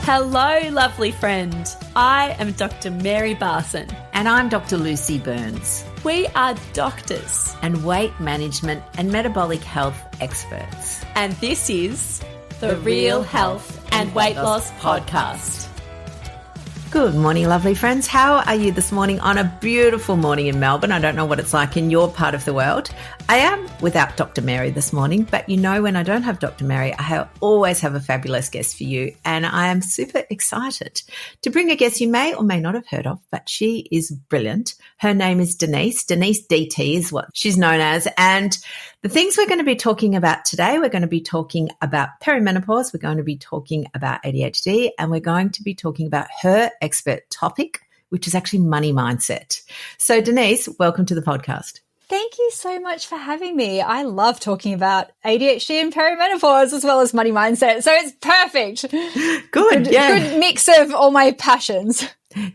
Hello, lovely friend. I am Dr. Mary Barson. And I'm Dr. Lucy Burns. We are doctors and weight management and metabolic health experts. and this is the Real Health and Weight Loss Podcast. Good morning, lovely friends. How are you this morning on a beautiful morning in Melbourne? I don't know what it's like in your part of the world. I am without Dr. Mary this morning, but you know when I don't have Dr. Mary, I always have a fabulous guest for you, and I am super excited to bring a guest you may or may not have heard of, but she is brilliant. Her name is Denise. Denise DT is what she's known as, and the things we're going to be talking about today, we're going to be talking about perimenopause, we're going to be talking about ADHD, and we're going to be talking about her expert topic, which is actually money mindset. So Denise, welcome to the podcast. Thank you so much for having me. I love talking about ADHD and perimenopause as well as money mindset. So it's perfect. Good. Yeah. Good mix of all my passions.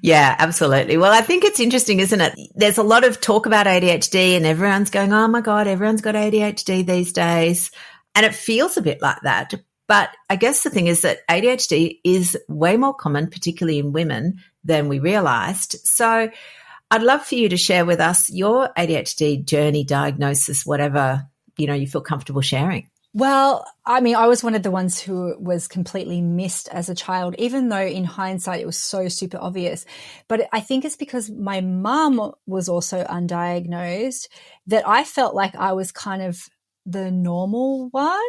Yeah, absolutely. Well, I think it's interesting, isn't it? There's a lot of talk about ADHD and everyone's going, oh my God, everyone's got ADHD these days. And it feels a bit like that. But I guess the thing is that ADHD is way more common, particularly in women, than we realized. So I'd love for you to share with us your ADHD journey, diagnosis, whatever, you feel comfortable sharing. Well, I mean, I was one of the ones who was completely missed as a child, even though in hindsight it was so super obvious. But I think it's because my mum was also undiagnosed that I felt like I was kind of the normal one.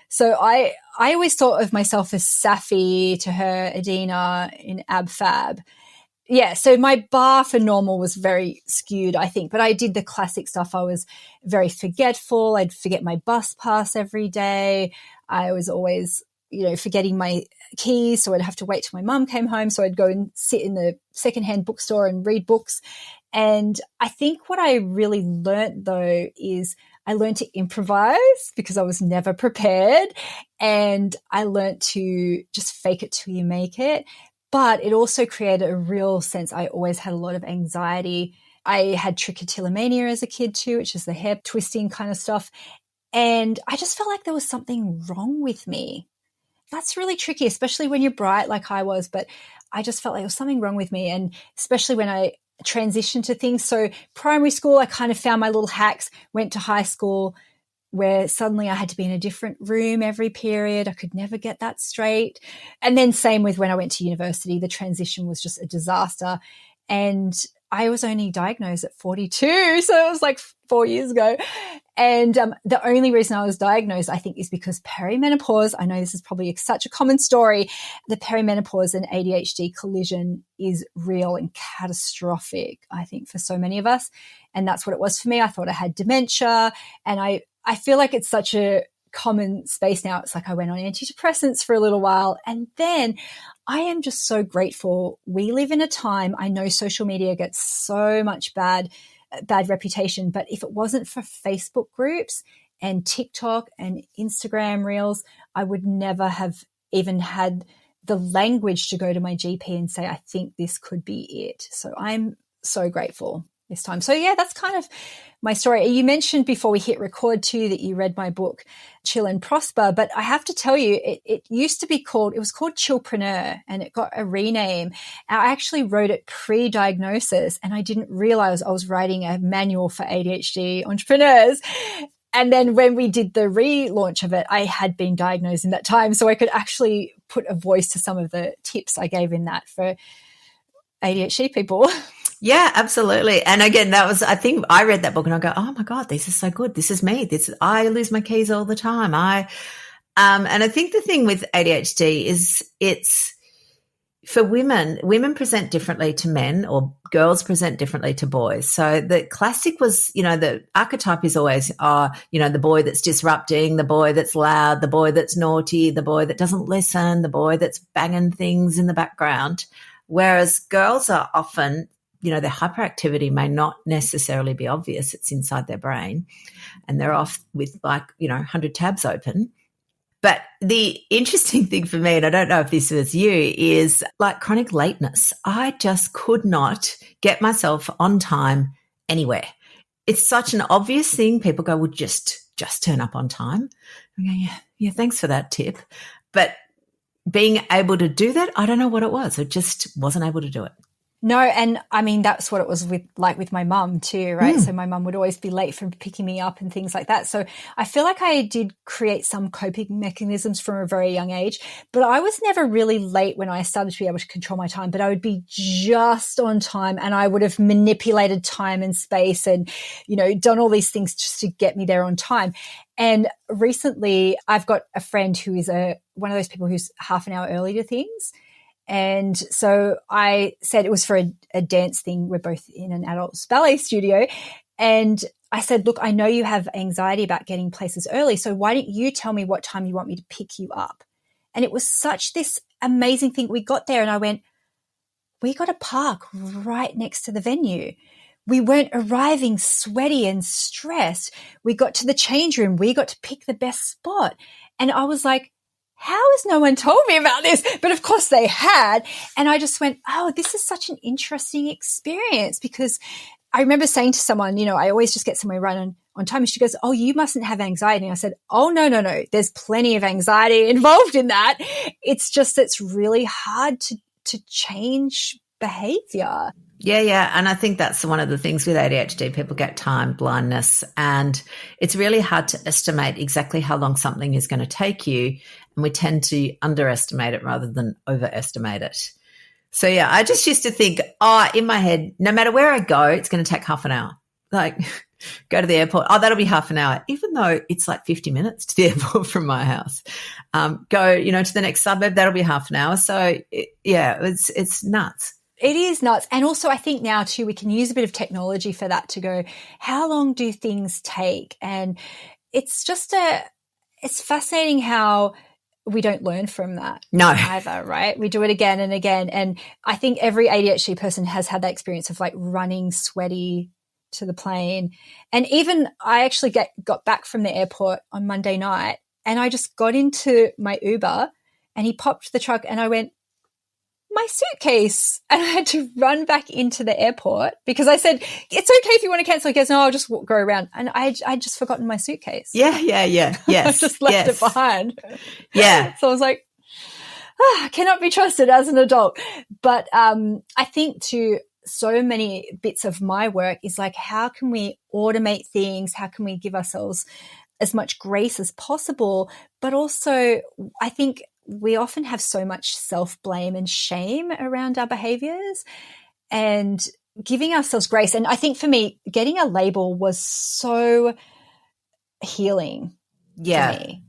So I always thought of myself as Safi to her Adina in Ab Fab. Yeah, so my bar for normal was very skewed, I think, but I did the classic stuff. I was very forgetful. I'd forget my bus pass every day. I was always, forgetting my keys, so I'd have to wait till my mum came home. So I'd go and sit in the secondhand bookstore and read books. And I think what I really learnt, though, is I learned to improvise because I was never prepared, and I learned to just fake it till you make it. But it also created a real sense. I always had a lot of anxiety. I had trichotillomania as a kid too, which is the hair twisting kind of stuff. And I just felt like there was something wrong with me. That's really tricky, especially when you're bright like I was. But I just felt like there was something wrong with me. And especially when I transitioned to things. So primary school, I kind of found my little hacks, went to high school, where suddenly I had to be in a different room every period. I could never get that straight. And then same with when I went to university, the transition was just a disaster. And I was only diagnosed at 42, so it was like 4 years ago. And the only reason I was diagnosed, I think, is because perimenopause, I know this is probably such a common story, the perimenopause and ADHD collision is real and catastrophic, I think, for so many of us. And that's what it was for me. I thought I had dementia, and I feel like it's such a common space now. It's like I went on antidepressants for a little while, and then I am just so grateful. We live in a time, I know social media gets so much bad reputation, but if it wasn't for Facebook groups and TikTok and Instagram reels, I would never have even had the language to go to my GP and say, I think this could be it. So I'm so grateful this time. So yeah, that's kind of my story. You mentioned before we hit record too that you read my book, Chill and Prosper, but I have to tell you, it used to be called, it was called Chillpreneur, and it got a rename. I actually wrote it pre-diagnosis, and I didn't realize I was writing a manual for ADHD entrepreneurs. And then when we did the relaunch of it, I had been diagnosed in that time, so I could actually put a voice to some of the tips I gave in that for ADHD people. Yeah, absolutely. And again, I think I read that book and I go, oh my God, this is so good. This is me. I lose my keys all the time. And I think the thing with ADHD is it's for women present differently to men, or girls present differently to boys. So the classic was, the archetype is always, the boy that's disrupting, the boy that's loud, the boy that's naughty, the boy that doesn't listen, the boy that's banging things in the background. Whereas girls are often, their hyperactivity may not necessarily be obvious. It's inside their brain, and they're off with 100 tabs open. But the interesting thing for me, and I don't know if this was you, is like chronic lateness. I just could not get myself on time anywhere. It's such an obvious thing. People go, well, just turn up on time. I go, yeah, thanks for that tip. But being able to do that, I don't know what it was. I just wasn't able to do it. No, and I mean, that's what it was with my mum too, right? So my mum would always be late for picking me up and things like that. So I feel like I did create some coping mechanisms from a very young age, but I was never really late when I started to be able to control my time, but I would be just on time, and I would have manipulated time and space and, done all these things just to get me there on time. And recently I've got a friend who is one of those people who's half an hour early to things. And so I said it was for a dance thing. We're both in an adults ballet studio. And I said, look, I know you have anxiety about getting places early, so why don't you tell me what time you want me to pick you up? And it was such this amazing thing. We got there and I went, we got to park right next to the venue. We weren't arriving sweaty and stressed. We got to the change room. We got to pick the best spot. And I was like, how has no one told me about this? But of course they had. And I just went, oh, this is such an interesting experience, because I remember saying to someone, I always just get somewhere right on time. And she goes, oh, you mustn't have anxiety. And I said, oh, no. There's plenty of anxiety involved in that. It's just, it's really hard to change behavior. Yeah. And I think that's one of the things with ADHD. People get time blindness, and it's really hard to estimate exactly how long something is going to take you. And we tend to underestimate it rather than overestimate it. So, yeah, I just used to think, in my head, no matter where I go, it's going to take half an hour. Like, go to the airport. Oh, that'll be half an hour, even though it's like 50 minutes to the airport from my house. Go, to the next suburb, that'll be half an hour. So, it's nuts. It is nuts. And also I think now too, we can use a bit of technology for that to go, how long do things take? And it's just it's fascinating how we don't learn from that either, right? We do it again and again. And I think every ADHD person has had that experience of like running sweaty to the plane. And even I actually got back from the airport on Monday night, and I just got into my Uber and he popped the truck and I went, my suitcase. And I had to run back into the airport because I said, it's okay if you want to cancel. He goes, no, I'll just go around. And I'd just forgotten my suitcase. Yeah. Yes. I just left it behind. Yeah. So I was like, I cannot be trusted as an adult. But I think too, so many bits of my work is like, how can we automate things? How can we give ourselves as much grace as possible? But also, I think we often have so much self-blame and shame around our behaviors, and giving ourselves grace. And I think for me, getting a label was so healing for me.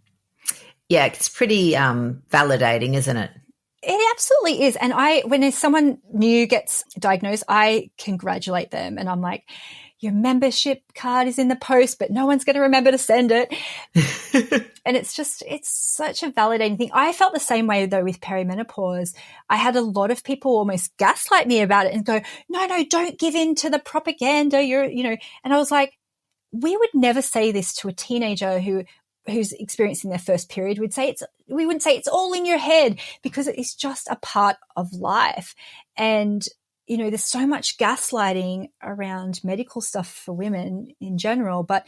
Yeah, it's pretty validating, isn't it? It absolutely is. And when someone new gets diagnosed, I congratulate them. And I'm like, your membership card is in the post, but no one's going to remember to send it. And it's such a validating thing. I felt the same way though with perimenopause. I had a lot of people almost gaslight me about it and go, no, don't give in to the propaganda. And I was like, we would never say this to a teenager who's experiencing their first period. We wouldn't say it's all in your head, because it is just a part of life. And there's so much gaslighting around medical stuff for women in general, but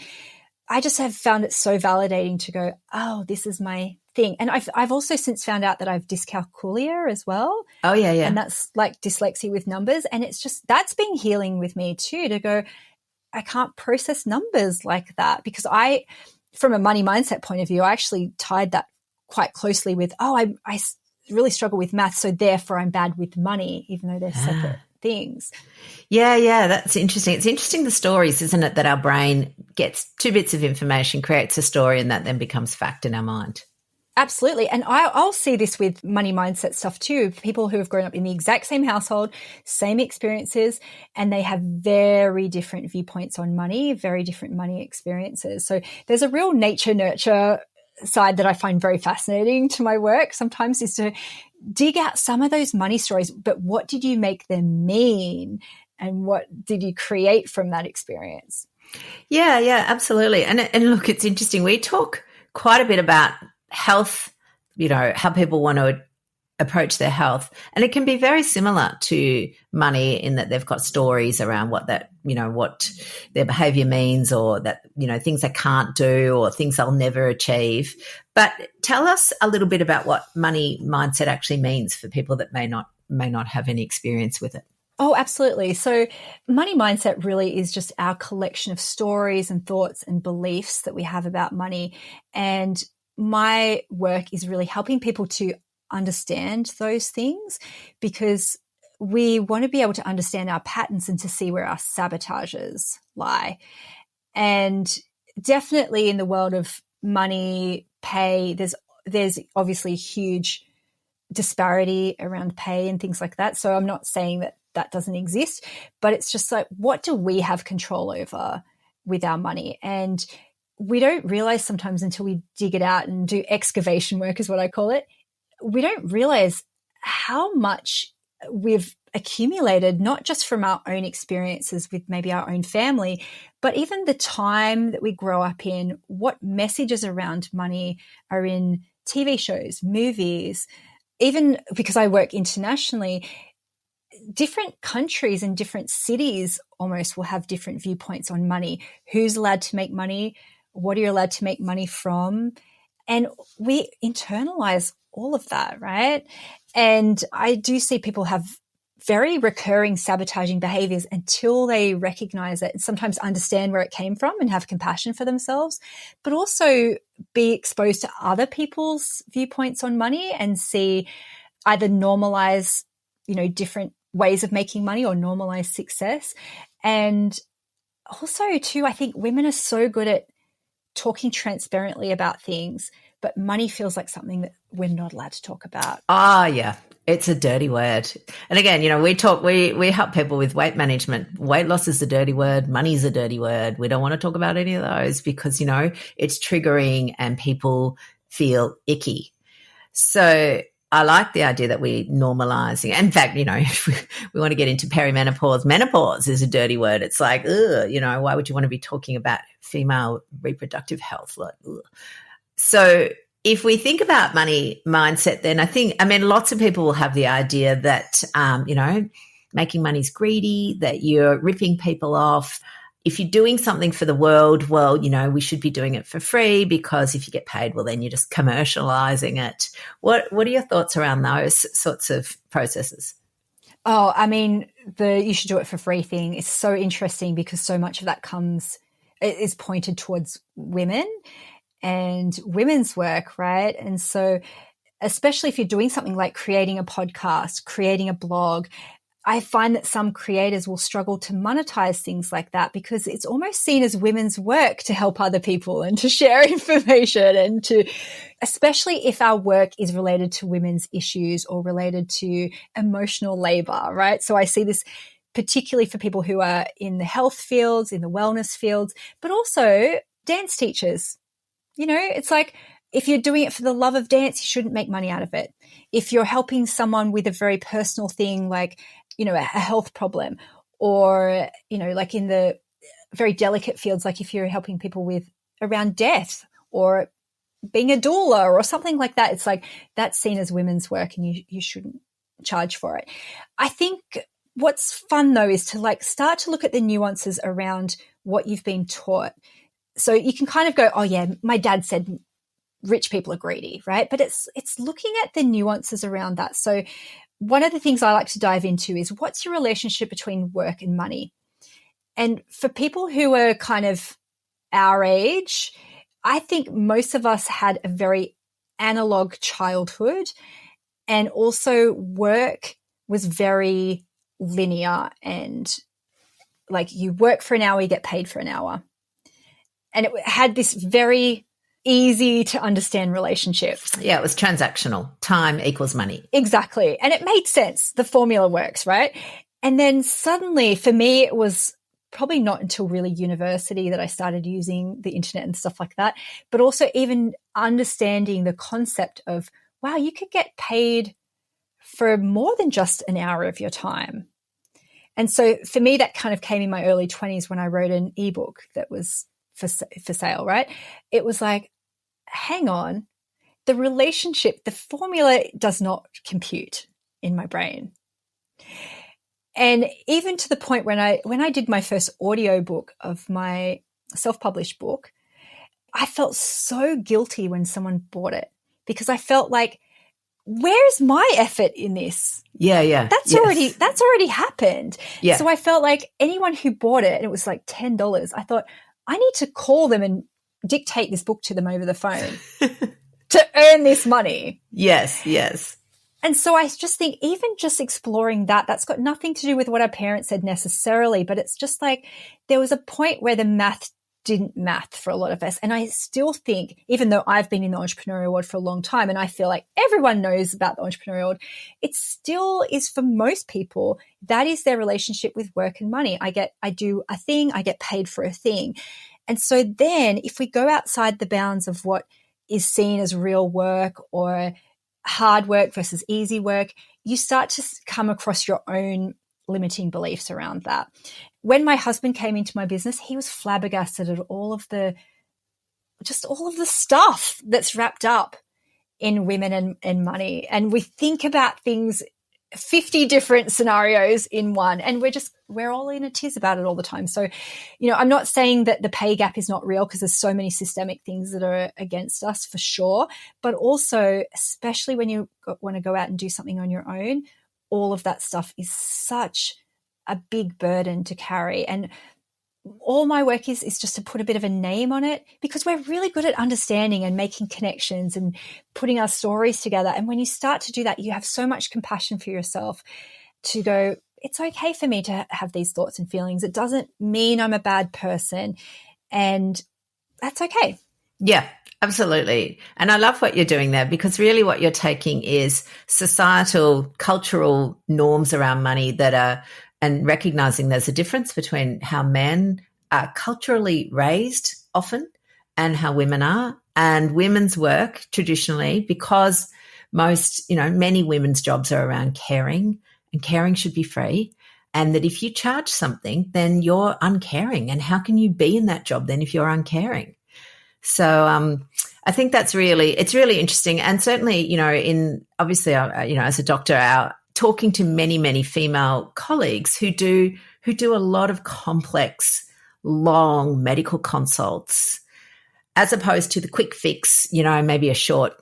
I just have found it so validating to go, oh, this is my thing. And I've also since found out that I've dyscalculia as well. Oh, yeah. And that's like dyslexia with numbers. And it's just, that's been healing with me too, to go, I can't process numbers like that, because from a money mindset point of view, I actually tied that quite closely with, I really struggle with math, so therefore I'm bad with money, even though they're separate things. Yeah, that's interesting. It's interesting, the stories, isn't it, that our brain gets two bits of information, creates a story, and that then becomes fact in our mind. Absolutely. And I'll see this with money mindset stuff too. People who have grown up in the exact same household, same experiences, and they have very different viewpoints on money, very different money experiences. So there's a real nature-nurture side that I find very fascinating to my work sometimes, is to dig out some of those money stories, but what did you make them mean? And what did you create from that experience? Yeah, absolutely. And look, it's interesting. We talk quite a bit about health, how people want to approach their health. And it can be very similar to money in that they've got stories around what that, what their behavior means, or that, things they can't do or things they'll never achieve. But tell us a little bit about what money mindset actually means for people that may not have any experience with it. Oh, absolutely. So money mindset really is just our collection of stories and thoughts and beliefs that we have about money. And my work is really helping people to understand those things, because we want to be able to understand our patterns and to see where our sabotages lie. And definitely in the world of money, pay, there's obviously huge disparity around pay and things like that. So I'm not saying that doesn't exist, but it's just like, what do we have control over with our money? And we don't realize sometimes until we dig it out and do excavation work, is what I call it. We don't realize how much we've accumulated, not just from our own experiences with maybe our own family, but even the time that we grow up in, what messages around money are in TV shows, movies. Even because I work internationally, different countries and different cities almost will have different viewpoints on money. Who's allowed to make money? What are you allowed to make money from? And we internalize all of that, right? And I do see people have very recurring sabotaging behaviors until they recognize it and sometimes understand where it came from and have compassion for themselves, but also be exposed to other people's viewpoints on money and see either normalize, different ways of making money or normalize success. And also too, I think women are so good at talking transparently about things, but money feels like something that we're not allowed to talk about. Yeah. It's a dirty word. And again, we help people with weight management. Weight loss is a dirty word. Money is a dirty word. We don't want to talk about any of those because, it's triggering and people feel icky. So I like the idea that we're normalizing. In fact, if we want to get into perimenopause, menopause is a dirty word. It's like, why would you want to be talking about female reproductive health? Like, ugh. So if we think about money mindset, then lots of people will have the idea that, making money is greedy, that you're ripping people off. If you're doing something for the world, well, we should be doing it for free, because if you get paid, well, then you're just commercializing it. What are your thoughts around those sorts of processes? Oh, you should do it for free thing is so interesting, because so much of that is pointed towards women and women's work, right? And so especially if you're doing something like creating a podcast, creating a blog, I find that some creators will struggle to monetize things like that because it's almost seen as women's work to help other people and to share information and especially if our work is related to women's issues or related to emotional labor, right? So I see this particularly for people who are in the health fields, in the wellness fields, but also dance teachers. It's like, if you're doing it for the love of dance, you shouldn't make money out of it. If you're helping someone with a very personal thing, like, a health problem, or, like in the very delicate fields, like if you're helping people with around death or being a doula or something like that, it's like that's seen as women's work and you shouldn't charge for it. I think what's fun though is to start to look at the nuances around what you've been taught. So you can kind of go, oh yeah, my dad said rich people are greedy, right? But it's looking at the nuances around that. So one of the things I like to dive into is, what's your relationship between work and money? And for people who are kind of our age, I think most of us had a very analog childhood, and also work was very linear, and you work for an hour, you get paid for an hour. And it had this very easy to understand relationship. Yeah, it was transactional. Time equals money. Exactly. And it made sense. The formula works, right? And then suddenly, for me, it was probably not until really university that I started using the internet and stuff like that, but also even understanding the concept of, wow, you could get paid for more than just an hour of your time. And so for me, that kind of came in my early 20s when I wrote an ebook that was for sale, right? It was like, hang on, the relationship, the formula does not compute in my brain. And even to the point when I did my first audiobook of my self-published book, I felt so guilty when someone bought it because I felt like, where's my effort in this? Yeah. That's already happened. Yeah. So I felt like anyone who bought it, and it was like $10, I thought, I need to call them and dictate this book to them over the phone to earn this money. Yes. And so I just think even just exploring that's got nothing to do with what our parents said necessarily, but it's just like there was a point where the math didn't math for a lot of us. And I still think, even though I've been in the entrepreneurial world for a long time and I feel like everyone knows about the entrepreneurial world, it still is for most people, that is their relationship with work and money. I do a thing, I get paid for a thing. And so then if we go outside the bounds of what is seen as real work or hard work versus easy work, you start to come across your own limiting beliefs around that. When my husband came into my business, he was flabbergasted at all of the stuff that's wrapped up in women and money. And we think about things, 50 different scenarios in one, and we're all in a tiz about it all the time. So, I'm not saying that the pay gap is not real because there's so many systemic things that are against us for sure, but also, especially when you want to go out and do something on your own, all of that stuff is such a big burden to carry. And all my work is just to put a bit of a name on it because we're really good at understanding and making connections and putting our stories together. And when you start to do that, you have so much compassion for yourself to go, it's okay for me to have these thoughts and feelings. It doesn't mean I'm a bad person, and that's okay. Yeah, absolutely. And I love what you're doing there because really what you're taking is societal, cultural norms around money and recognizing there's a difference between how men are culturally raised often and how women are. And women's work traditionally, because many women's jobs are around caring, and caring should be free. And that if you charge something, then you're uncaring. And how can you be in that job then if you're uncaring? So I think it's really interesting. And certainly, obviously, as a doctor, talking to many, many female colleagues who do a lot of complex, long medical consults, as opposed to the quick fix, maybe a short,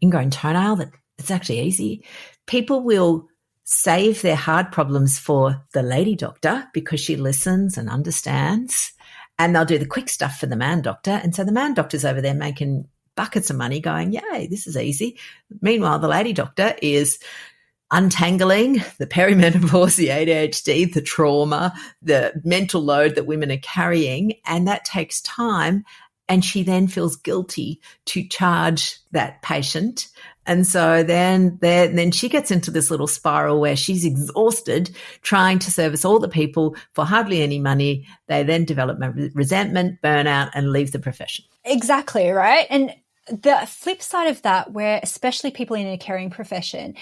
ingrown toenail it's actually easy. People will save their hard problems for the lady doctor because she listens and understands, and they'll do the quick stuff for the man doctor. And so the man doctor's over there making buckets of money going, yay, this is easy. Meanwhile, the lady doctor is untangling the perimenopause, the ADHD, the trauma, the mental load that women are carrying, and that takes time. And she then feels guilty to charge that patient. And so then she gets into this little spiral where she's exhausted trying to service all the people for hardly any money. They then develop resentment, burnout, and leave the profession. Exactly, right? And the flip side of that, where especially people in a caring profession,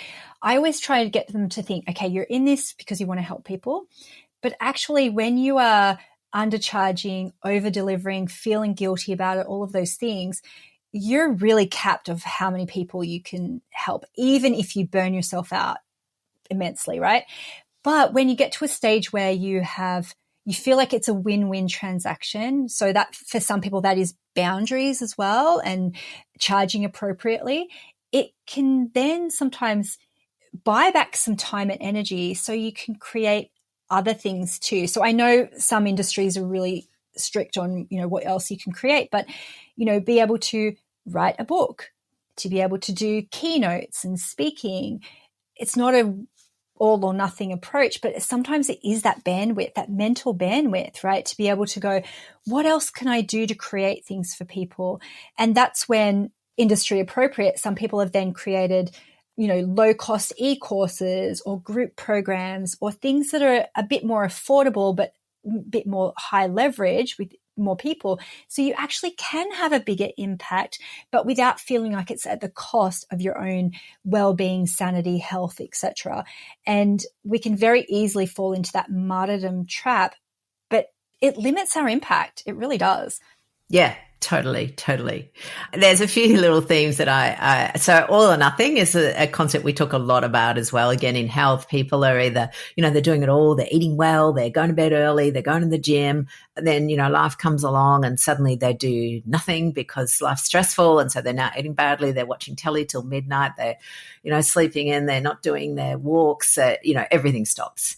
I always try to get them to think, okay, you're in this because you want to help people. But actually, when you are undercharging, over-delivering, feeling guilty about it, all of those things, you're really capped of how many people you can help, even if you burn yourself out immensely, right? But when you get to a stage where you feel like it's a win-win transaction, so that for some people that is boundaries as well and charging appropriately, it can then sometimes buy back some time and energy so you can create other things too. So I know some industries are really strict on, what else you can create, but, be able to write a book, to be able to do keynotes and speaking. It's not a all or nothing approach, but sometimes it is that bandwidth, that mental bandwidth, right? To be able to go, what else can I do to create things for people? And that's when industry appropriate, some people have then created low cost e-courses or group programs or things that are a bit more affordable, but a bit more high leverage with more people. So you actually can have a bigger impact, but without feeling like it's at the cost of your own well-being, sanity, health, etc. And we can very easily fall into that martyrdom trap, but it limits our impact. It really does. Yeah, Totally. There's a few little themes that so all or nothing is a concept we talk a lot about as well. Again, in health, people are either, they're doing it all, they're eating well, they're going to bed early, they're going to the gym, and then, life comes along and suddenly they do nothing because life's stressful. And so they're now eating badly, they're watching telly till midnight, they're, sleeping in, they're not doing their walks, everything stops.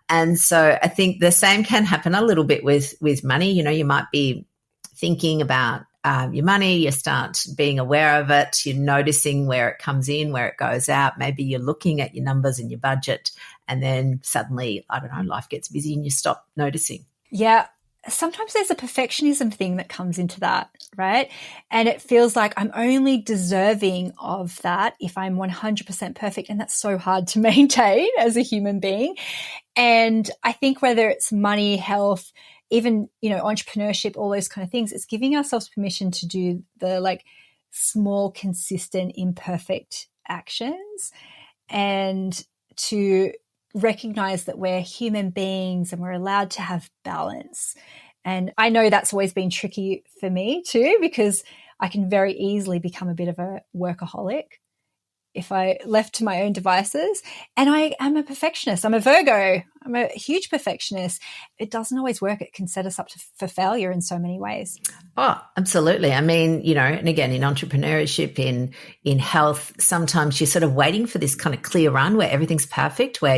And so I think the same can happen a little bit with money. You might be thinking about your money, you start being aware of it, you're noticing where it comes in, where it goes out. Maybe you're looking at your numbers and your budget, and then suddenly, I don't know, life gets busy and you stop noticing. Yeah. Sometimes there's a perfectionism thing that comes into that, right? And it feels like I'm only deserving of that if I'm 100% perfect. And that's so hard to maintain as a human being. And I think whether it's money, health, even, entrepreneurship, all those kind of things, it's giving ourselves permission to do the small, consistent, imperfect actions and to recognize that we're human beings and we're allowed to have balance. And I know that's always been tricky for me too, because I can very easily become a bit of a workaholic if I left to my own devices. And I am a perfectionist. I'm a Virgo. I'm a huge perfectionist. It doesn't always work. It can set us up for failure in so many ways. Oh, absolutely. I mean, and again, in entrepreneurship, in health, sometimes you're sort of waiting for this kind of clear run where everything's perfect, where,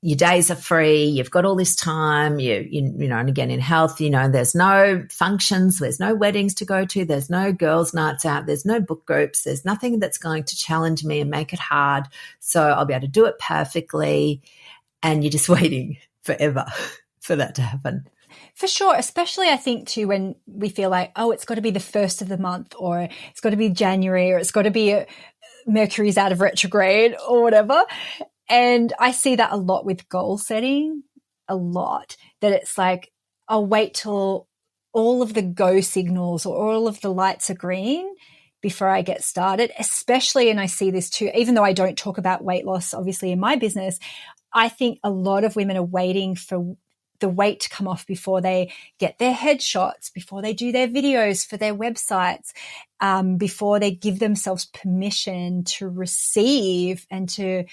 your days are free, you've got all this time, and again, in health, there's no functions, there's no weddings to go to, there's no girls' nights out, there's no book groups, there's nothing that's going to challenge me and make it hard. So I'll be able to do it perfectly. And you're just waiting forever for that to happen. For sure, especially I think too when we feel like, oh, it's got to be the first of the month, or it's got to be January, or it's got to be Mercury's out of retrograde or whatever. And I see that a lot with goal setting, a lot, that it's like, I'll wait till all of the go signals or all of the lights are green before I get started, especially, and I see this too, even though I don't talk about weight loss, obviously in my business, I think a lot of women are waiting for the weight to come off before they get their headshots, before they do their videos for their websites, before they give themselves permission to receive and to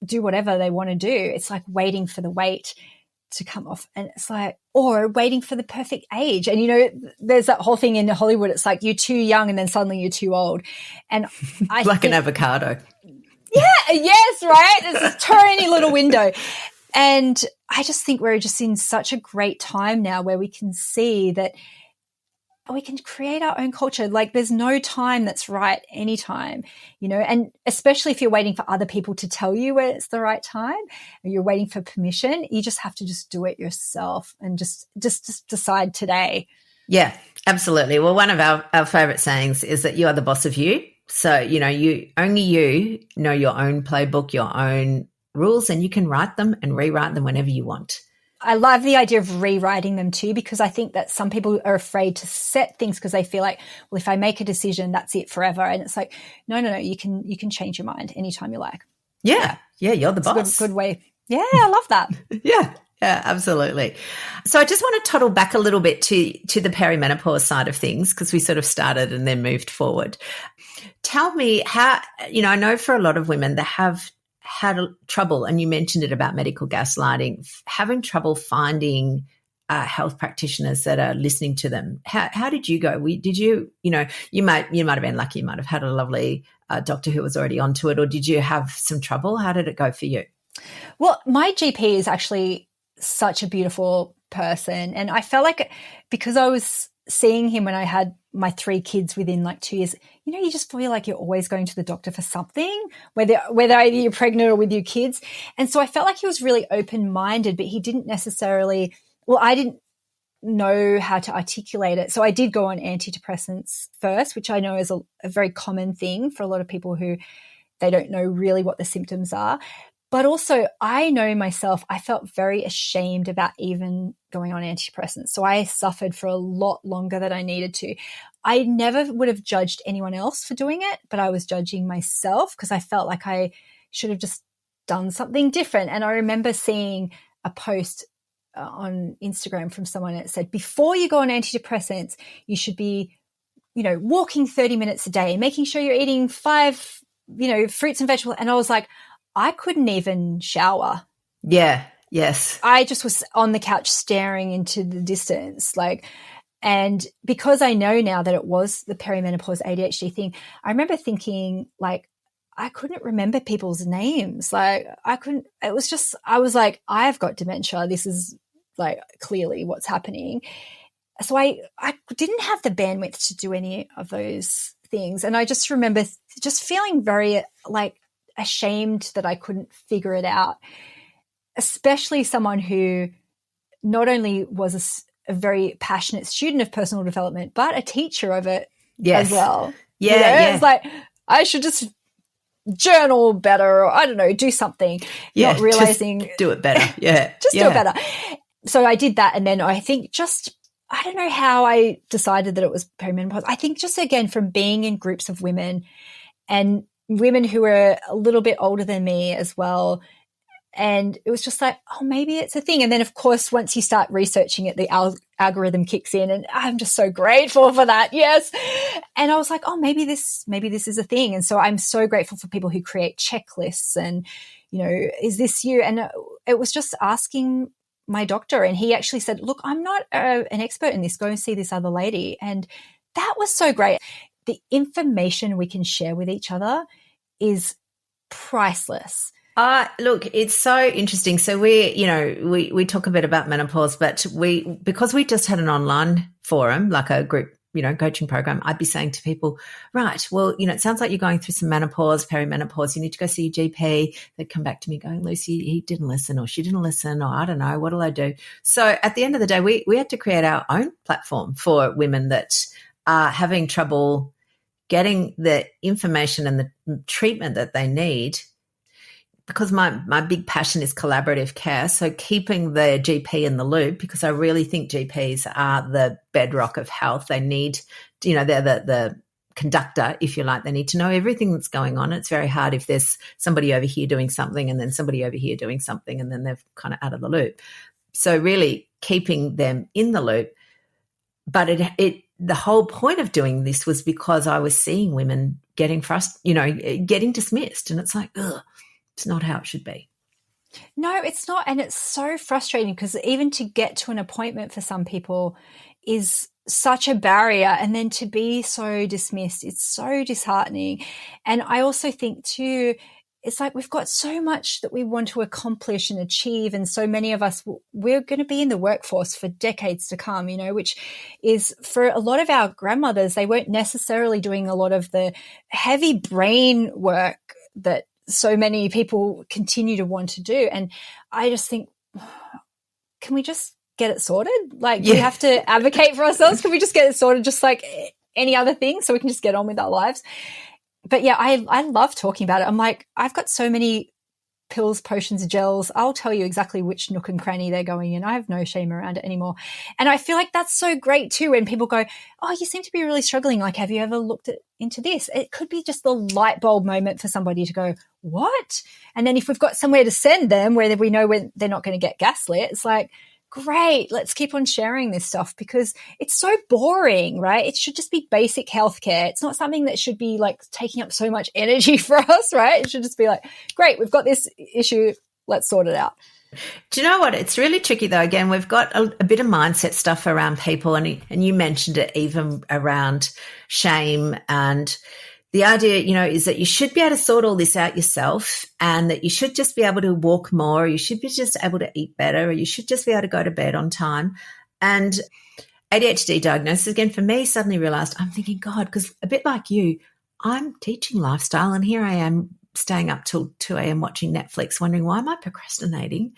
do whatever they want to do. It's like waiting for the weight to come off. And it's like, or waiting for the perfect age. And, there's that whole thing in Hollywood. It's like you're too young and then suddenly you're too old. And I like an avocado. Yeah. Yes. Right. It's a tiny little window. And I just think we're just in such a great time now where we can see that we can create our own culture. Like there's no time that's right anytime, and especially if you're waiting for other people to tell you when it's the right time, or you're waiting for permission, you just have to just do it yourself and just decide today. Yeah, absolutely. Well, one of our favorite sayings is that you are the boss of you. So, you know your own playbook, your own rules, and you can write them and rewrite them whenever you want. I love the idea of rewriting them too, because I think that some people are afraid to set things because they feel like, well, if I make a decision, that's it forever. And it's like, no, you can change your mind anytime you like. Yeah, you're the boss. Good way. Yeah, I love that. Yeah, absolutely. So I just want to toddle back a little bit to the perimenopause side of things, because we sort of started and then moved forward. Tell me how, I know for a lot of women that have had trouble, and you mentioned it about medical gaslighting, having trouble finding health practitioners that are listening to them. How did you go? Did you, you might have been lucky, you might have had a lovely doctor who was already onto it, or did you have some trouble? How did it go for you? Well, my GP is actually such a beautiful person, and I felt like because I was seeing him when I had my 3 kids within like 2 years, you just feel like you're always going to the doctor for something, whether either you're pregnant or with your kids. And so I felt like he was really open-minded, but he didn't necessarily, I didn't know how to articulate it. So I did go on antidepressants first, which I know is a very common thing for a lot of people who they don't know really what the symptoms are. But also I know myself, I felt very ashamed about even going on antidepressants. So I suffered for a lot longer than I needed to. I never would have judged anyone else for doing it, but I was judging myself because I felt like I should have just done something different. And I remember seeing a post on Instagram from someone that said, before you go on antidepressants, you should be, walking 30 minutes a day, making sure you're eating 5, fruits and vegetables. And I was like, I couldn't even shower. Yeah. Yes. I just was on the couch staring into the distance, and because I know now that it was the perimenopause ADHD thing, I remember thinking, I couldn't remember people's names. I was like, I've got dementia. This is clearly what's happening. So I didn't have the bandwidth to do any of those things. And I just remember just feeling very ashamed that I couldn't figure it out, especially someone who not only was a very passionate student of personal development, but a teacher of it as well. Yeah. It's like, I should just journal better, or I don't know, do something, not realizing. Do it better. Yeah. Do it better. So I did that. And then I think I don't know how I decided that it was perimenopause. I think just, again, from being in groups of women and women who were a little bit older than me as well. And it was just like, oh, maybe it's a thing. And then, of course, once you start researching it, the algorithm kicks in, and I'm just so grateful for that. Yes. And I was like, oh, maybe this is a thing. And so I'm so grateful for people who create checklists and, is this you? And it was just asking my doctor, and he actually said, look, I'm not an expert in this. Go and see this other lady. And that was so great. The information we can share with each other is priceless. Look, it's so interesting. So we talk a bit about menopause, but because we just had an online forum, like a group, coaching program, I'd be saying to people, right, well, it sounds like you're going through some menopause, perimenopause. You need to go see your GP. They'd come back to me going, Lucy, he didn't listen, or she didn't listen, or I don't know, what'll I do? So at the end of the day, we had to create our own platform for women that are having trouble getting the information and the treatment that they need. Because my big passion is collaborative care, so keeping the GP in the loop, because I really think GPs are the bedrock of health. They need, they're the conductor, if you like. They need to know everything that's going on. It's very hard if there's somebody over here doing something and then somebody over here doing something, and then they're kind of out of the loop. So really keeping them in the loop. But the whole point of doing this was because I was seeing women getting getting dismissed, and it's like, ugh. It's not how it should be. No, it's not. And it's so frustrating because even to get to an appointment for some people is such a barrier. And then to be so dismissed, it's so disheartening. And I also think too, it's like we've got so much that we want to accomplish and achieve. And so many of us, we're going to be in the workforce for decades to come, which is for a lot of our grandmothers, they weren't necessarily doing a lot of the heavy brain work that so many people continue to want to do. And I just think, can we just get it sorted? We have to advocate for ourselves. Can we just get it sorted just like any other thing so we can just get on with our lives? But yeah, I love talking about it. I'm like, I've got so many pills, potions, gels. I'll tell you exactly which nook and cranny they're going in. I have no shame around it anymore. And I feel like that's so great too when people go, oh, you seem to be really struggling. Have you ever looked into this? It could be just the light bulb moment for somebody to go, what? And then if we've got somewhere to send them where we know when they're not going to get gaslit, it's like, great, let's keep on sharing this stuff because it's so boring, right? It should just be basic healthcare. It's not something that should be taking up so much energy for us, right? It should just be great, we've got this issue, let's sort it out. Do you know what? It's really tricky though. Again, we've got a bit of mindset stuff around people, and you mentioned it even around shame, and the idea, is that you should be able to sort all this out yourself, and that you should just be able to walk more, or you should be just able to eat better, or you should just be able to go to bed on time. And ADHD diagnosis, again, for me, suddenly realized I'm thinking, God, because a bit like you, I'm teaching lifestyle, and here I am staying up till 2 a.m. watching Netflix, wondering why am I procrastinating?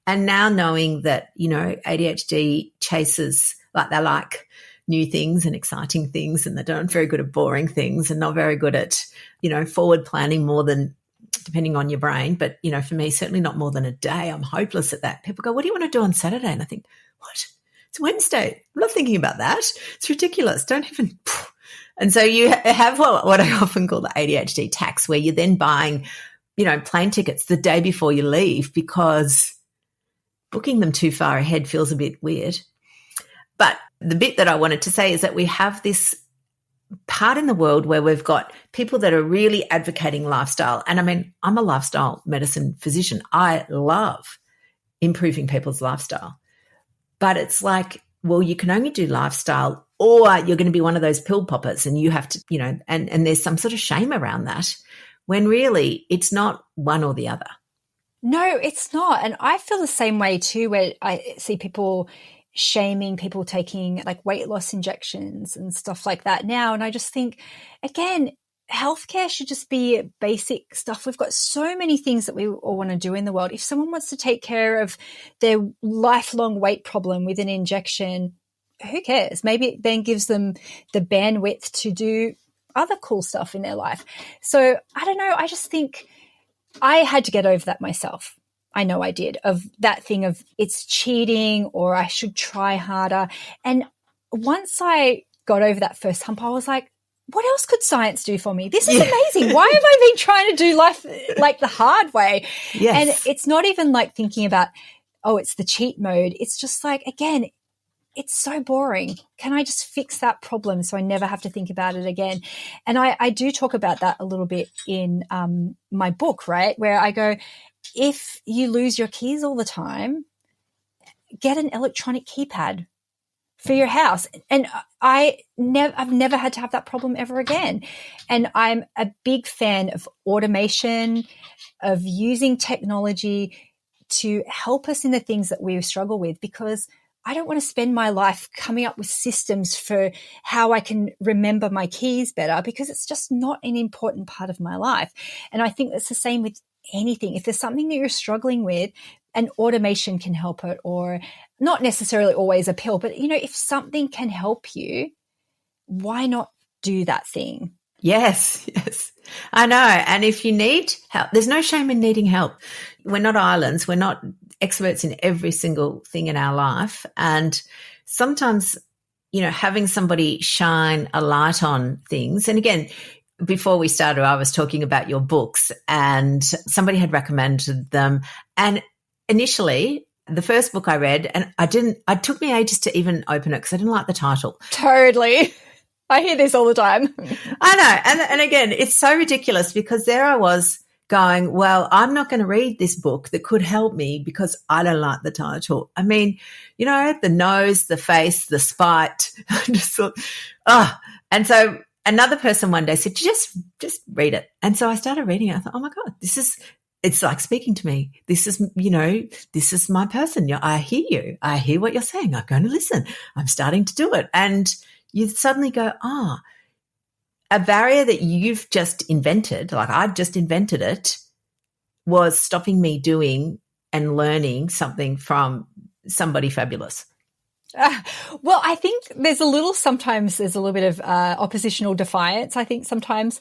And now knowing that, ADHD chases, they like new things and exciting things, and they're not very good at boring things and not very good at, forward planning more than, depending on your brain. But, for me, certainly not more than a day. I'm hopeless at that. People go, what do you want to do on Saturday? And I think, what? It's Wednesday. I'm not thinking about that. It's ridiculous. Don't even. And so you have what I often call the ADHD tax, where you're then buying, plane tickets the day before you leave because booking them too far ahead feels a bit weird. But the bit that I wanted to say is that we have this part in the world where we've got people that are really advocating lifestyle. And I mean, I'm a lifestyle medicine physician. I love improving people's lifestyle. But it's like, well, you can only do lifestyle or you're going to be one of those pill poppers and you have to, you know, and there's some sort of shame around that when really it's not one or the other. No, it's not. And I feel the same way too, where I see people shaming people taking like weight loss injections and stuff like that now. And I just think, again, healthcare should just be basic stuff. We've got so many things that we all want to do in the world. If someone wants to take care of their lifelong weight problem with an injection, who cares? Maybe it then gives them the bandwidth to do other cool stuff in their life. So I don't know. I just think I had to get over that myself. I know I did, of that thing of it's cheating or I should try harder. And once I got over that first hump, I was like, what else could science do for me? This is amazing. Why have I been trying to do life like the hard way? Yes. And it's not even like thinking about, oh, it's the cheat mode. It's just like, again, it's so boring. Can I just fix that problem so I never have to think about it again? And I do talk about that a little bit in my book, right, where I go, if you lose your keys all the time, get an electronic keypad for your house. And I've never had to have that problem ever again. And I'm a big fan of automation, of using technology to help us in the things that we struggle with, because I don't want to spend my life coming up with systems for how I can remember my keys better, because it's just not an important part of my life. And I think it's the same with anything. If there's something that you're struggling with, an automation can help it, or not necessarily always a pill, but, you know, if something can help you, why not do that thing? Yes, I know. And if you need help, there's no shame in needing help. We're not islands. We're not experts in every single thing in our life. And sometimes, you know, having somebody shine a light on things. And again, before we started, I was talking about your books and somebody had recommended them. And initially, the first book I read, and it took me ages to even open it because I didn't like the title. Totally. I hear this all the time. I know. And again, it's so ridiculous because there I was going, well, I'm not going to read this book that could help me because I don't like the title. I mean, you know, the nose, the face, the spite. I just thought, and so another person one day said, just read it. And so I started reading it. I thought, oh my God, it's like speaking to me. This is, you know, this is my person. I hear you. I hear what you're saying. I'm going to listen. I'm starting to do it. And you suddenly go, a barrier that you've just invented, like I've just invented it, was stopping me doing and learning something from somebody fabulous. Well, I think there's a little bit of oppositional defiance, I think sometimes.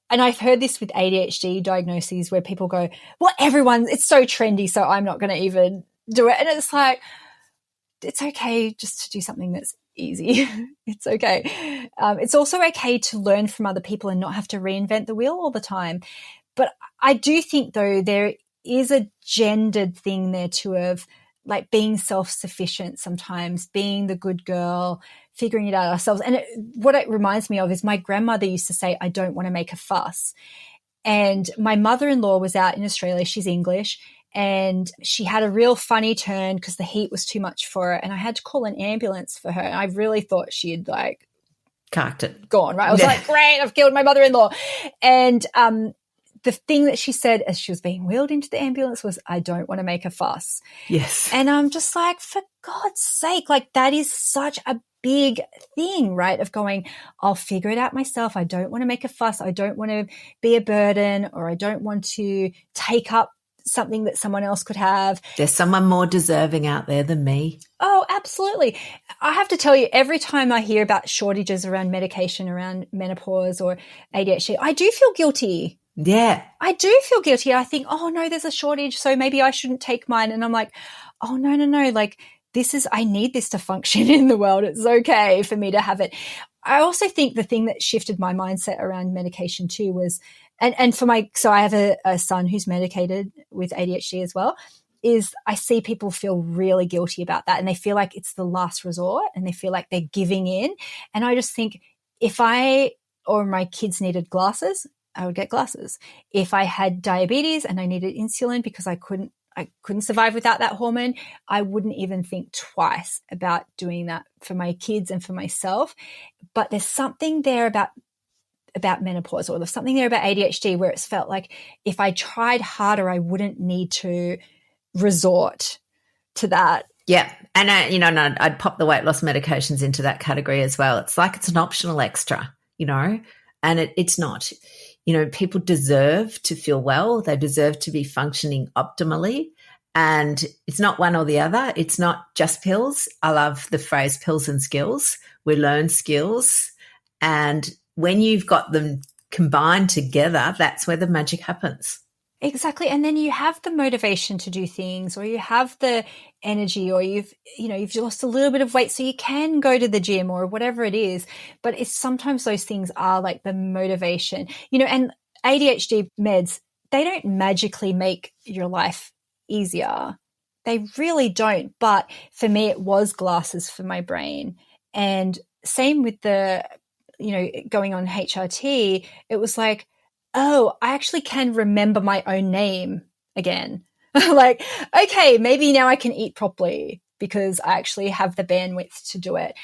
And I've heard this with ADHD diagnoses where people go, well, it's so trendy, so I'm not going to even do it. And it's like, it's okay just to do something that's easy. It's okay. It's also okay to learn from other people and not have to reinvent the wheel all the time. But I do think, though, there is a gendered thing there too, of like being self-sufficient sometimes, being the good girl, figuring it out ourselves. And what it reminds me of is my grandmother used to say, I don't want to make a fuss. And my mother-in-law was out in Australia. She's English. And she had a real funny turn because the heat was too much for her. And I had to call an ambulance for her. And I really thought she had like carked it. Gone, right? I was like, great, I've killed my mother-in-law. And the thing that she said as she was being wheeled into the ambulance was, I don't want to make a fuss. Yes. And I'm just like, for God's sake, like that is such a big thing, right? Of going, I'll figure it out myself. I don't want to make a fuss. I don't want to be a burden, or I don't want to take up something that someone else could have. There's someone more deserving out there than me. Oh, absolutely. I have to tell you, every time I hear about shortages around medication, around menopause or ADHD, I do feel guilty. Yeah. I do feel guilty. I think, oh no, there's a shortage, so maybe I shouldn't take mine. And I'm like, oh no. Like I need this to function in the world. It's okay for me to have it. I also think the thing that shifted my mindset around medication too was, so I have a son who's medicated with ADHD as well, is I see people feel really guilty about that, and they feel like it's the last resort, and they feel like they're giving in. And I just think if I or my kids needed glasses, I would get glasses. If I had diabetes and I needed insulin because I couldn't survive without that hormone, I wouldn't even think twice about doing that for my kids and for myself. But there's something there about menopause, or there's something there about ADHD where it's felt like if I tried harder, I wouldn't need to resort to that. Yeah. And, I'd pop the weight loss medications into that category as well. It's like it's an optional extra, and it's not. People deserve to feel well. They deserve to be functioning optimally. And it's not one or the other. It's not just pills. I love the phrase pills and skills. We learn skills. And when you've got them combined together, that's where the magic happens. Exactly. And then you have the motivation to do things, or you have the energy, or you've lost a little bit of weight so you can go to the gym or whatever it is. But it's sometimes those things are like the motivation, and ADHD meds, they don't magically make your life easier. They really don't. But for me, it was glasses for my brain. And same with the, going on HRT, it was like, oh, I actually can remember my own name again. Like, okay, maybe now I can eat properly because I actually have the bandwidth to do it.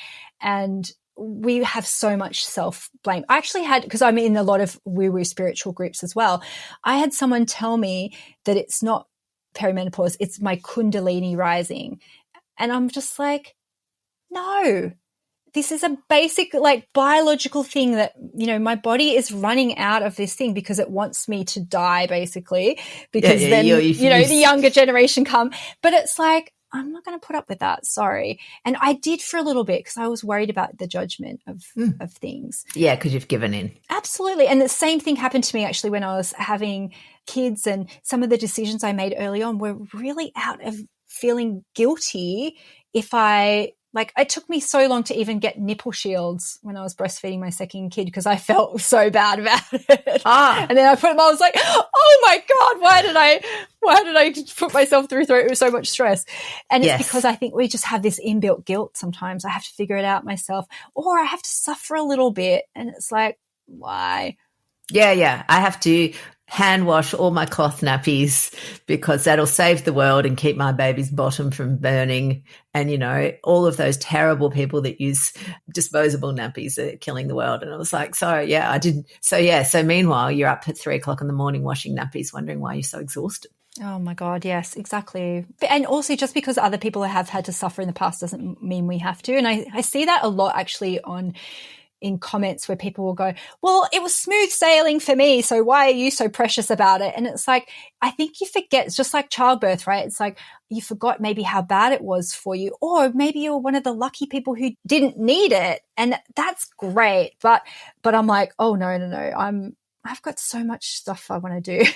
And we have so much self-blame. I actually had, because I'm in a lot of woo-woo spiritual groups as well, I had someone tell me that it's not perimenopause, it's my kundalini rising. And I'm just like, no. This is a basic, like, biological thing that, my body is running out of this thing because it wants me to die, basically, because then, the younger generation come. But it's like, I'm not going to put up with that. Sorry. And I did for a little bit because I was worried about the judgment of things. Yeah, because you've given in. Absolutely. And the same thing happened to me actually when I was having kids, and some of the decisions I made early on were really out of feeling guilty if it took me so long to even get nipple shields when I was breastfeeding my second kid because I felt so bad about it. And then I put them on, I was like, oh my God, why did I put myself through it with so much stress? And it's because I think we just have this inbuilt guilt sometimes. I have to figure it out myself, or I have to suffer a little bit. And it's like, why? Yeah. I have to hand wash all my cloth nappies because that'll save the world and keep my baby's bottom from burning. And, all of those terrible people that use disposable nappies are killing the world. And I was like, I didn't. So meanwhile, you're up at 3:00 in the morning washing nappies, wondering why you're so exhausted. Oh my God, yes, exactly. And also just because other people have had to suffer in the past doesn't mean we have to. And I see that a lot actually in comments where people will go, well, it was smooth sailing for me, so why are you so precious about it? And it's like, I think you forget, it's just like childbirth, right? It's like you forgot maybe how bad it was for you, or maybe you're one of the lucky people who didn't need it, and that's great. But I'm like, oh no, I've got so much stuff I want to do.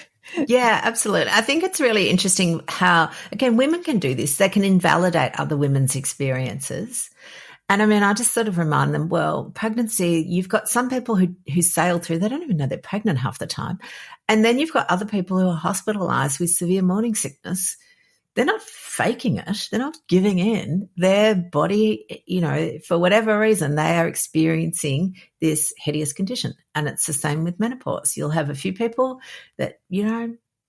Yeah, absolutely. I think it's really interesting how, again, women can do this. They can invalidate other women's experiences. And I just sort of remind them, well, pregnancy, you've got some people who sail through, they don't even know they're pregnant half the time. And then you've got other people who are hospitalized with severe morning sickness. They're not faking it. They're not giving in. Their body, for whatever reason, they are experiencing this hideous condition. And it's the same with menopause. You'll have a few people that,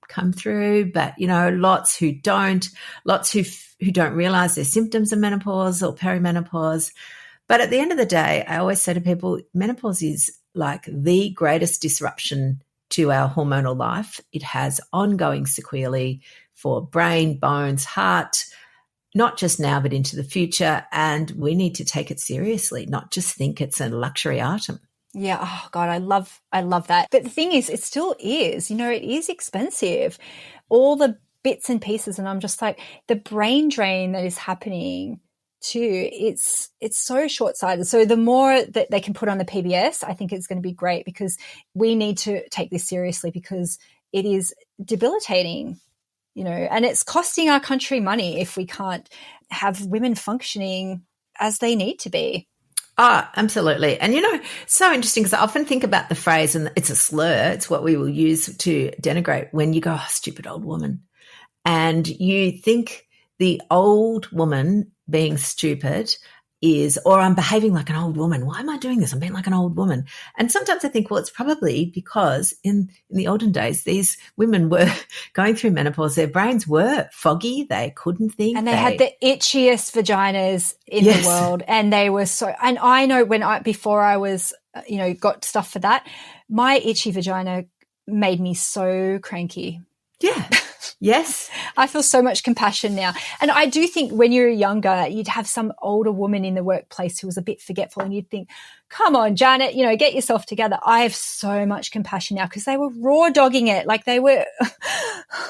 come through, but, lots who don't, lots who don't realize their symptoms of menopause or perimenopause. But at the end of the day, I always say to people, menopause is like the greatest disruption to our hormonal life. It has ongoing sequelae for brain, bones, heart, not just now, but into the future. And we need to take it seriously, not just think it's a luxury item. Yeah. Oh God, I love that. But the thing is, it still is, it is expensive, all the bits and pieces. And I'm just like, the brain drain that is happening too, it's so short-sighted. So the more that they can put on the PBS, I think it's going to be great, because we need to take this seriously, because it is debilitating, and it's costing our country money if we can't have women functioning as they need to be. Oh, absolutely. And, so interesting, because I often think about the phrase, and it's a slur, it's what we will use to denigrate when you go, oh, stupid old woman. and you think the old woman being stupid is, or I'm behaving like an old woman. Why am I doing this? I'm being like an old woman. And sometimes I think, well, it's probably because in the olden days, these women were going through menopause. Their brains were foggy. They couldn't think. And they had the itchiest vaginas in the world. And they were so, and I know before I was, got stuff for that, my itchy vagina made me so cranky. Yeah. Yes. I feel so much compassion now. And I do think when you're younger, you'd have some older woman in the workplace who was a bit forgetful, and you'd think, come on, Janet, get yourself together. I have so much compassion now because they were raw dogging it. Like they were.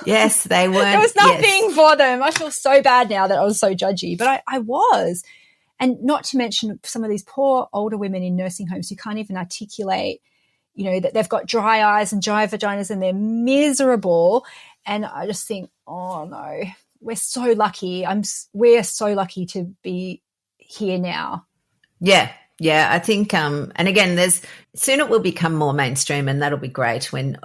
Yes, they weren't. There was nothing for them. I feel so bad now that I was so judgy, but I was. And not to mention some of these poor older women in nursing homes who can't even articulate, that they've got dry eyes and dry vaginas and they're miserable. And I just think, oh no, we're so lucky. We're so lucky to be here now. Yeah. Yeah. I think, and again, soon it will become more mainstream, and that'll be great when,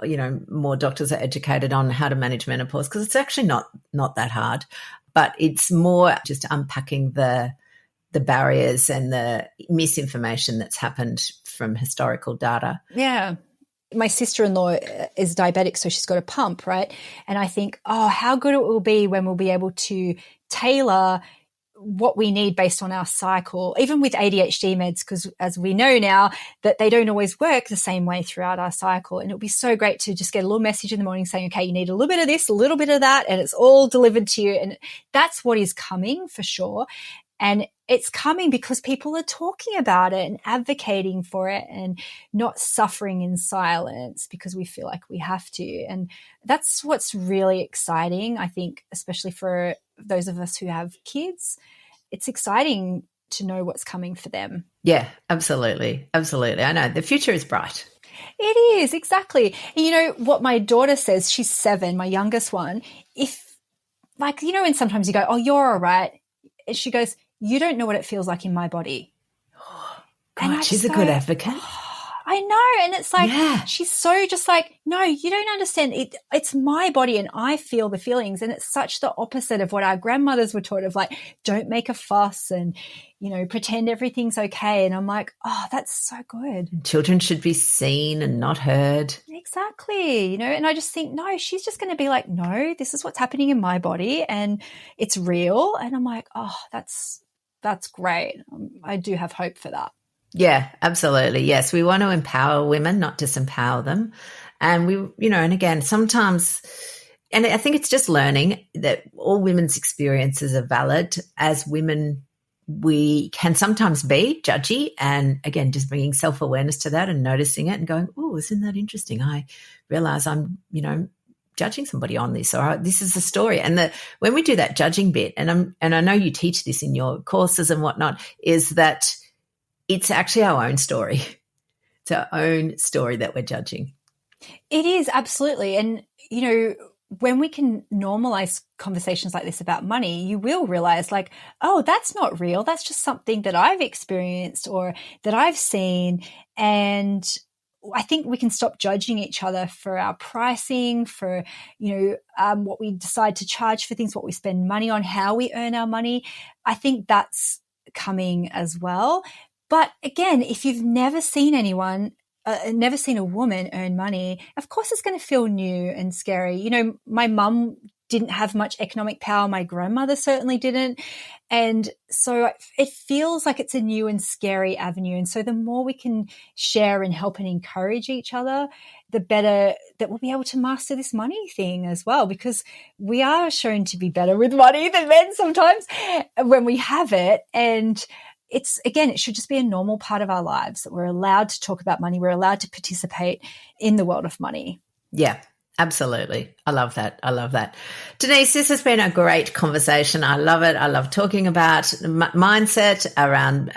more doctors are educated on how to manage menopause, because it's actually not that hard, but it's more just unpacking the barriers and the misinformation that's happened from historical data. Yeah. My sister-in-law is diabetic, so she's got a pump, right? And I think, how good it will be when we'll be able to tailor what we need based on our cycle, even with ADHD meds, because as we know now that they don't always work the same way throughout our cycle. And it'll be so great to just get a little message in the morning saying, okay, you need a little bit of this, a little bit of that, and it's all delivered to you. And that's what is coming for sure. And it's coming because people are talking about it and advocating for it and not suffering in silence because we feel like we have to. And that's what's really exciting, I think, especially for those of us who have kids. It's exciting to know what's coming for them. Yeah, absolutely. Absolutely. I know the future is bright. It is, exactly. And what my daughter says, she's 7, my youngest one, if and sometimes you go, oh, you're all right. And she goes, you don't know what it feels like in my body. God, she's a good advocate. I know. And it's like, she's so just like, no, you don't understand. It's my body and I feel the feelings. And it's such the opposite of what our grandmothers were taught of, like, don't make a fuss and, pretend everything's okay. And I'm like, oh, that's so good. Children should be seen and not heard. Exactly. And I just think, no, she's just going to be like, no, this is what's happening in my body and it's real. And I'm like, oh, that's great. I do have hope for that. Yeah, absolutely. Yes, we want to empower women, not disempower them. And and again, sometimes, and I think it's just learning that all women's experiences are valid. As women, we can sometimes be judgy, and again, just bringing self-awareness to that and noticing it and going, oh, isn't that interesting? I realize I'm, judging somebody on this, or this is the story. And when we do that judging bit, and I know you teach this in your courses and whatnot, is that it's actually our own story. It's our own story that we're judging. It is, absolutely. And, when we can normalize conversations like this about money, you will realize, like, oh, that's not real. That's just something that I've experienced or that I've seen. And I think we can stop judging each other for our pricing, for, what we decide to charge for things, what we spend money on, how we earn our money. I think that's coming as well. But again, if you've never seen never seen a woman earn money, of course it's going to feel new and scary. My mum didn't have much economic power. My grandmother certainly didn't. And so it feels like it's a new and scary avenue. And so the more we can share and help and encourage each other, the better that we'll be able to master this money thing as well, because we are shown to be better with money than men sometimes when we have it. And it should just be a normal part of our lives that we're allowed to talk about money. We're allowed to participate in the world of money. Yeah, absolutely. I love that. Denise, this has been a great conversation. I love it. I love talking about mindset around,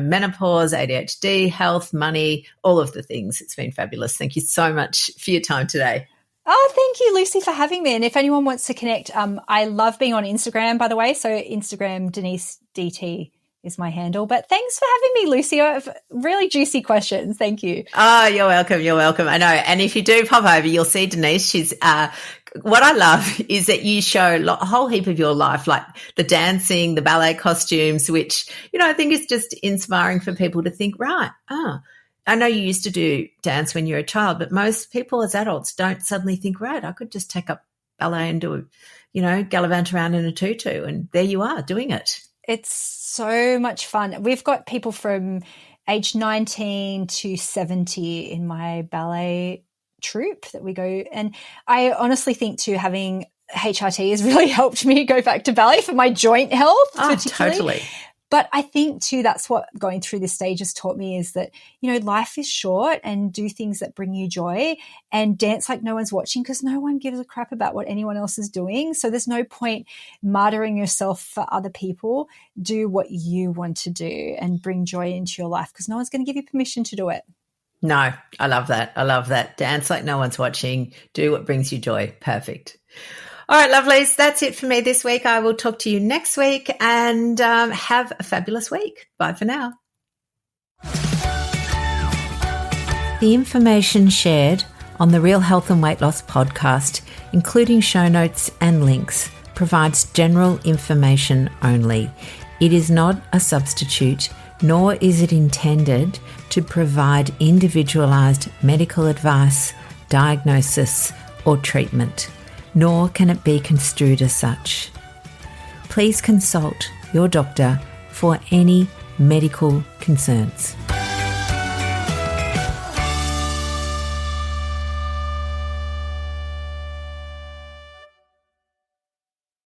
menopause, ADHD, health, money, all of the things. It's been fabulous. Thank you so much for your time today. Oh, thank you, Lucy, for having me. And if anyone wants to connect, I love being on Instagram, by the way. So Instagram, Denise DT is my handle. But thanks for having me, Lucy. I have really juicy questions. Thank you. Oh, you're welcome. You're welcome. I know. And if you do pop over, you'll see Denise. She's, what I love is that you show a whole heap of your life, like the dancing, the ballet costumes, which, I think is just inspiring for people to think, right, I know you used to do dance when you were a child, but most people as adults don't suddenly think, right, I could just take up ballet and do, gallivant around in a tutu, and there you are doing it. It's so much fun. We've got people from age 19 to 70 in my ballet troupe that we go. And I honestly think too, having HRT has really helped me go back to ballet for my joint health. Oh, totally. But I think too, that's what going through this stage has taught me is that, life is short, and do things that bring you joy and dance like no one's watching, because no one gives a crap about what anyone else is doing. So there's no point martyring yourself for other people. Do what you want to do and bring joy into your life, because no one's going to give you permission to do it. No, I love that. I love that. Dance like no one's watching. Do what brings you joy. Perfect. All right, lovelies, that's it for me this week. I will talk to you next week, and have a fabulous week. Bye for now. The information shared on the Real Health and Weight Loss podcast, including show notes and links, provides general information only. It is not a substitute, nor is it intended to provide individualised medical advice, diagnosis, or treatment, nor can it be construed as such. Please consult your doctor for any medical concerns.